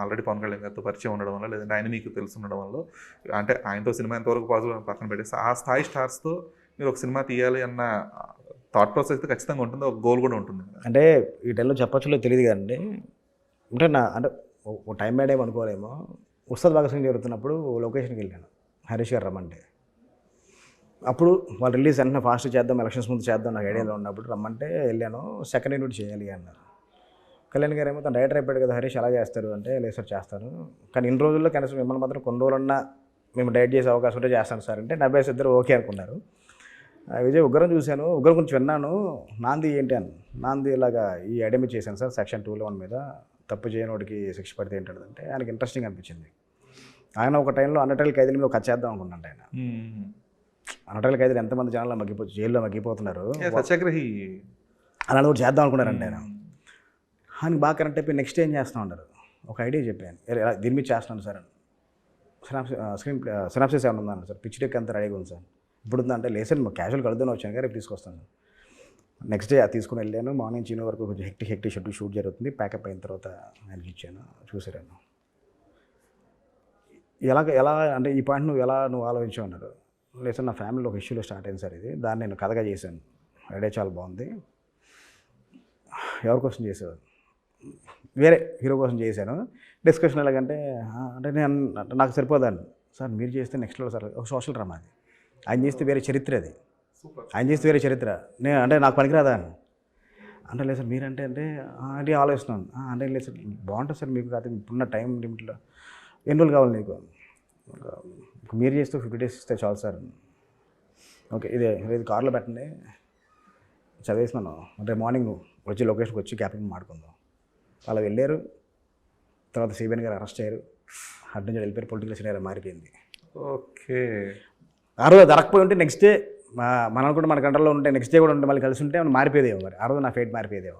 Already Pawan Kalyan గారితో పరిచయం ఉండడం వల్ల, లేదంటే ఆయన మీకు తెలిసి ఉండడం వల్ల, అంటే ఆయనతో సినిమా ఎంతవరకు పాజిబుల్ పక్కన పెట్టేసి ఆ స్థాయి స్టార్స్తో మీరు ఒక సినిమా తీయాలి అన్న థాట్ ప్రాసెస్ అయితే ఖచ్చితంగా ఉంటుంది, ఒక గోల్ కూడా ఉంటుంది. అంటే ఈ టైంలో చెప్పచ్చులో తెలియదు కదండి. అంటే ఒక టైం బై టైం అనుకోలేమో. ఉస్తాద్ భగత్ సింగ్ జరుగుతున్నప్పుడు లొకేషన్కి వెళ్ళాను, హరీష్ గారు రమ్మంటే. అప్పుడు వాళ్ళు రిలీజ్ వెంటనే ఫాస్ట్ చేద్దాం, ఎలక్షన్స్ ముందు చేద్దాం నాకు ఐడియాలో ఉన్నప్పుడు రమ్మంటే వెళ్ళాను. సెకండ్ యూనిట్ చేయాలి అన్నారు. కళ్యాణ్ గారు ఏమో తను డైరెక్టర్ అయిపోయాడు కదా హరీష్, ఎలా చేస్తారు అంటే లేదు సార్ చేస్తాను, కానీ ఇన్ని రోజుల్లో కనీసం మిమ్మల్ని మాత్రం కొన్ని రోజులన్నా మేము డైరెక్ట్ చేసే అవకాశం ఉంటే చేస్తాను సార్ అంటే 70 ఇద్దరు ఓకే అనుకున్నారు. విజయ్ ఉగ్రం చూశాను, ఉగ్రం గురించి విన్నాను, నాంది ఏంటి అని. నాంది ఇలాగా ఈ అడమి చేశాను సార్ సెక్షన్ 211 మీద, తప్పు చేయనోడికి శిక్ష పడితే ఏంటంటే ఆయనకి ఇంట్రెస్టింగ్ అనిపించింది. ఆయన ఒక టైంలో అన్నటైల్ ఖైదీల మీద ఒక కథ చేద్దాం అనుకున్నాను. ఆయన అన్నటైల్ ఖైదీలు ఎంతమంది జనాల్లో జైల్లో మగ్గిపోతున్నారు, సత్యాగ్రహి అలాంటి కూడా చేద్దాం అనుకున్నారండి. ఆయనకి బాగా కనెక్ట్ అయిపోయి నెక్స్ట్ ఏం చేస్తూ ఉంటారు, ఒక ఐడియా చెప్పాను, దీని మీద చేస్తున్నాను సార్ అని. సినాప్సిస్ ఏమైనా ఉందన్నారు సార్, పిచ్ డెక్ అంతా రెడీగా ఉంది సార్, ఇప్పుడు ఉందంటే లేదు సార్ క్యాజువల్ కలుద్దాం వచ్చాను రేపు తీసుకొస్తాను. నెక్స్ట్ డే తీసుకుని వెళ్ళాను. మార్నింగ్ చిన్న వరకు కొంచెం హెక్టిక్ షూట్ జరుగుతుంది. ప్యాకప్ అయిన తర్వాత ఆయనకి ఇచ్చాను, చూసాను. ఎలా అంటే ఈ పాయింట్ నువ్వు ఆలోచించావు అన్నారు. లేదు సార్ నా ఫ్యామిలీలో ఒక ఇష్యూలో స్టార్ట్ అయింది సార్ ఇది, దాన్ని నేను కథగా చేశాను, ఐడియా చాలా బాగుంది. ఎవరి కోసం చేసేవారు, వేరే హీరో కోసం చేశాను. డిస్కషన్ ఎలాగంటే అంటే నాకు సరిపోదాన్ని సార్, మీరు చేస్తే నెక్స్ట్ లెవెల్ సార్, ఒక సోషల్ డ్రామా అది, ఆయన చేస్తే వేరే చరిత్ర, అది ఆయన చేస్తే వేరే చరిత్ర, నేను అంటే నాకు పనికిరాదా అని అంటే లేదు సార్ మీరంటే అంటే ఆలోచిస్తున్నాను అంటే లేదు సార్ బాగుంటుంది సార్ మీకు కాదు ఇప్పుడున్న టైం లిమిట్లో ఎన్ని రోజులు కావాలి నీకు, మీరు చేస్తే 50 days ఇస్తే చాలు సార్. ఓకే ఇది కార్లో పెట్టండి చదివేసినాను, అంటే మార్నింగ్ నువ్వు వచ్చి లొకేషన్కి వచ్చి క్యాపింగ్ మాడుకుందాం. అలా వెళ్ళారు. తర్వాత సిబిఎన్ గారు అరెస్ట్ అయ్యారు, అటు నుంచి వెళ్ళిపోయారు, పొలిటికల్ సినారియో మారిపోయింది. ఓకే, ఆ రోజు దొరకపోయి ఉంటే నెక్స్ట్ డే మనం కూడా మన కంట్రోల్లో ఉంటే నెక్స్ట్ డే కూడా ఉంటే మళ్ళీ కలిసి ఉంటే మారిపోయేదేమో, మరి ఆ రోజు నా ఫేట్ మారిపోయేదేమో.